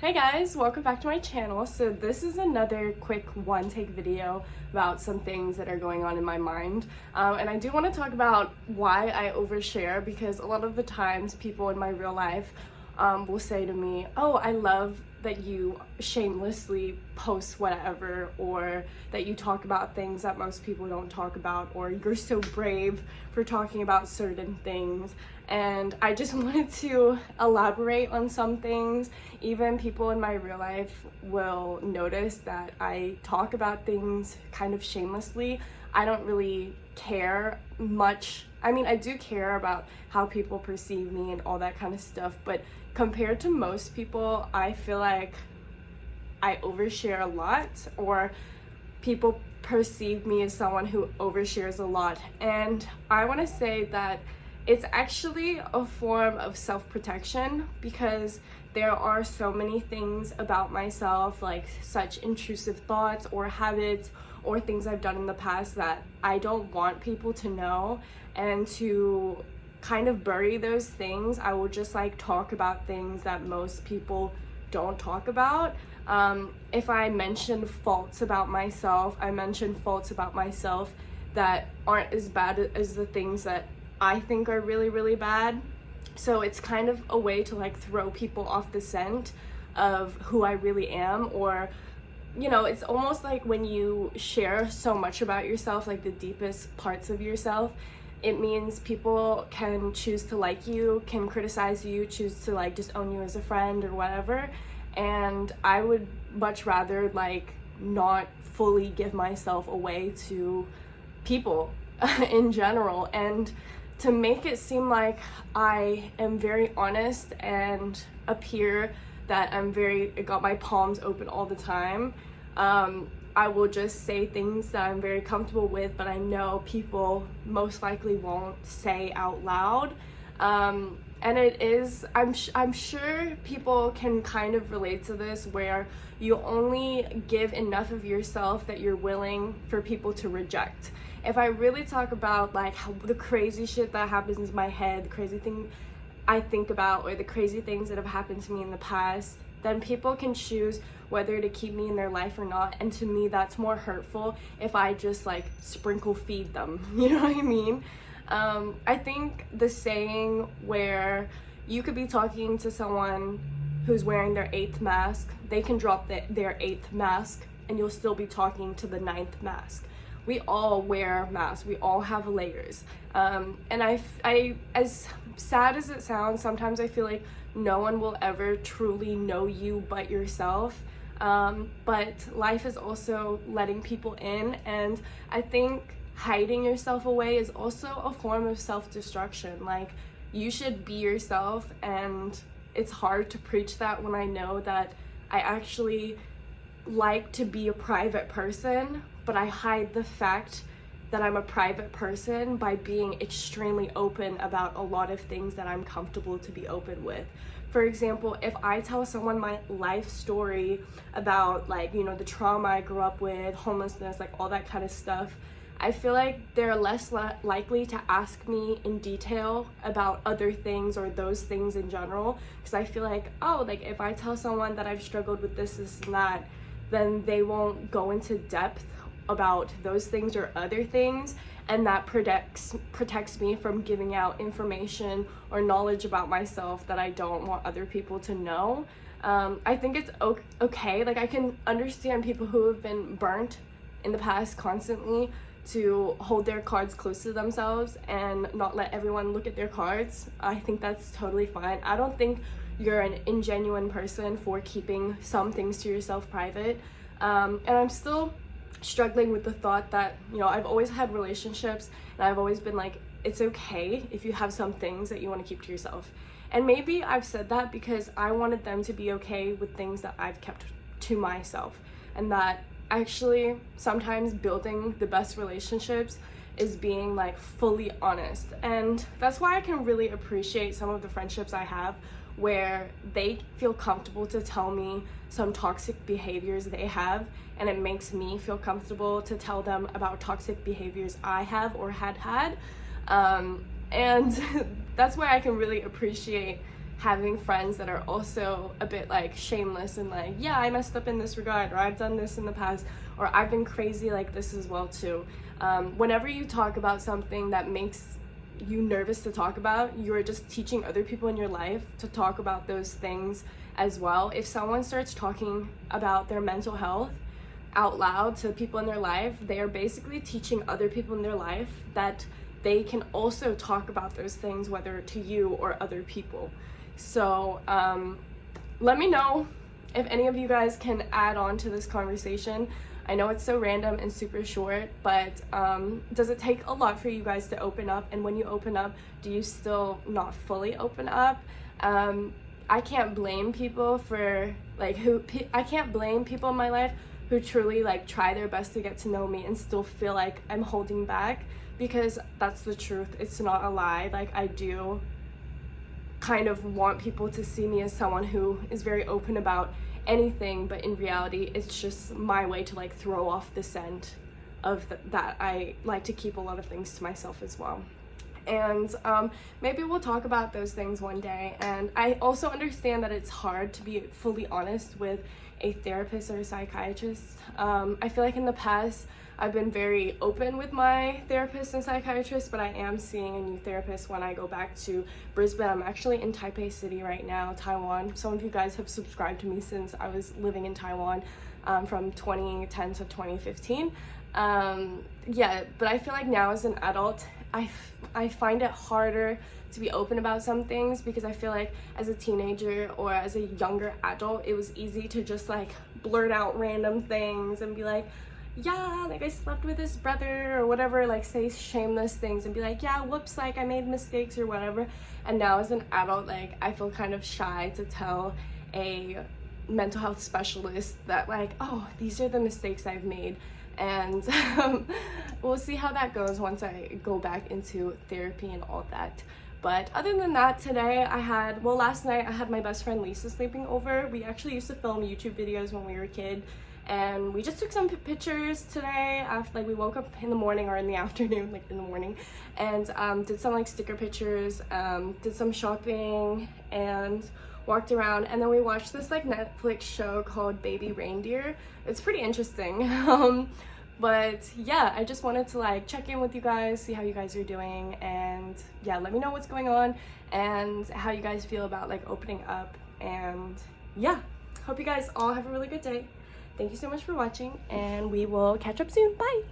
Hey guys, welcome back to my channel. So this is another quick one-take video about some things that are going on in my mind. And I do want to talk about why I overshare, because a lot of the times people in my real life will say to me, oh, I love that you shamelessly post whatever, or that you talk about things that most people don't talk about, or you're so brave for talking about certain things. And I just wanted to elaborate on some things. Even people in my real life will notice that I talk about things kind of shamelessly. I don't really care much. I mean, I do care about how people perceive me and all that kind of stuff, but compared to most people, I feel like I overshare a lot, or people perceive me as someone who overshares a lot. And I want to say that it's actually a form of self-protection, because there are so many things about myself, like such intrusive thoughts or habits or things I've done in the past, that I don't want people to know. And to kind of bury those things, I will just like talk about things that most people don't talk about. If I mention faults about myself, I mention faults about myself that aren't as bad as the things that I think are really, really bad. So it's kind of a way to like throw people off the scent of who I really am. Or, you know, it's almost like when you share so much about yourself, like the deepest parts of yourself, it means people can choose to like you, can criticize you, choose to like just own you as a friend or whatever. And I would much rather like not fully give myself away to people in general. And to make it seem like I am very honest and appear that I got my palms open all the time, I will just say things that I'm very comfortable with, but I know people most likely won't say out loud. And it is, I'm sure people can kind of relate to this, where you only give enough of yourself that you're willing for people to reject. If I really talk about like the crazy shit that happens in my head, the crazy thing I think about, or the crazy things that have happened to me in the past, then people can choose whether to keep me in their life or not. And to me, that's more hurtful if I just like sprinkle feed them. You know what I mean? I think the saying where you could be talking to someone who's wearing their 8th mask, they can drop their 8th mask and you'll still be talking to the 9th mask. We all wear masks, we all have layers. And I, as sad as it sounds, sometimes I feel like no one will ever truly know you but yourself. But life is also letting people in, and I think hiding yourself away is also a form of self-destruction. Like, you should be yourself, and it's hard to preach that when I know that I actually like to be a private person, but I hide the fact that I'm a private person by being extremely open about a lot of things that I'm comfortable to be open with. For example, if I tell someone my life story about, like, you know, the trauma I grew up with, homelessness, like all that kind of stuff, I feel like they're less likely to ask me in detail about other things or those things in general, because I feel like, oh, like if I tell someone that I've struggled with this and that, then they won't go into depth about those things or other things, and that protects me from giving out information or knowledge about myself that I don't want other people to know. I think it's okay, like I can understand people who have been burnt in the past constantly to hold their cards close to themselves and not let everyone look at their cards. I think that's totally fine. I don't think you're an ingenuine person for keeping some things to yourself private. And I'm still struggling with the thought that, you know, I've always had relationships and I've always been like, it's okay if you have some things that you want to keep to yourself. And maybe I've said that because I wanted them to be okay with things that I've kept to myself, and that actually sometimes building the best relationships is being like fully honest. And that's why I can really appreciate some of the friendships I have where they feel comfortable to tell me some toxic behaviors they have, and it makes me feel comfortable to tell them about toxic behaviors I have or had. And that's why I can really appreciate having friends that are also a bit like shameless and like, yeah, I messed up in this regard, or I've done this in the past, or I've been crazy like this as well too. Whenever you talk about something that makes you nervous to talk about, you're just teaching other people in your life to talk about those things as well. If someone starts talking about their mental health out loud to people in their life, they are basically teaching other people in their life that they can also talk about those things, whether to you or other people. So let me know if any of you guys can add on to this conversation. I know it's so random and super short, but does it take a lot for you guys to open up? And when you open up, do you still not fully open up? I can't blame people for like I can't blame people in my life who truly like try their best to get to know me and still feel like I'm holding back, because that's the truth. It's not a lie. Like, I do kind of want people to see me as someone who is very open about anything, but in reality it's just my way to like throw off the scent of that I like to keep a lot of things to myself as well. And maybe we'll talk about those things one day. And I also understand that it's hard to be fully honest with a therapist or a psychiatrist. I feel like in the past I've been very open with my therapist and psychiatrist, but I am seeing a new therapist when I go back to Brisbane. I'm actually in Taipei City right now, Taiwan. Some of you guys have subscribed to me since I was living in Taiwan from 2010 to 2015. Yeah, but I feel like now as an adult, I find it harder to be open about some things, because I feel like as a teenager or as a younger adult, it was easy to just like blurt out random things and be like, yeah, like I slept with his brother or whatever, like say shameless things and be like, yeah, whoops, like I made mistakes or whatever. And now as an adult, like I feel kind of shy to tell a mental health specialist that like, oh, these are the mistakes I've made. And we'll see how that goes once I go back into therapy and all that. But other than that, today last night I had my best friend Lisa sleeping over. We actually used to film YouTube videos when we were a kid, and we just took some pictures today after like we woke up in the morning or in the afternoon, like in the morning, and did some like sticker pictures, did some shopping and walked around, and then we watched this like Netflix show called Baby Reindeer. It's pretty interesting. But yeah, I just wanted to like check in with you guys, see how you guys are doing, and yeah, let me know what's going on and how you guys feel about like opening up. And yeah, hope you guys all have a really good day. Thank you so much for watching, and we will catch up soon. Bye!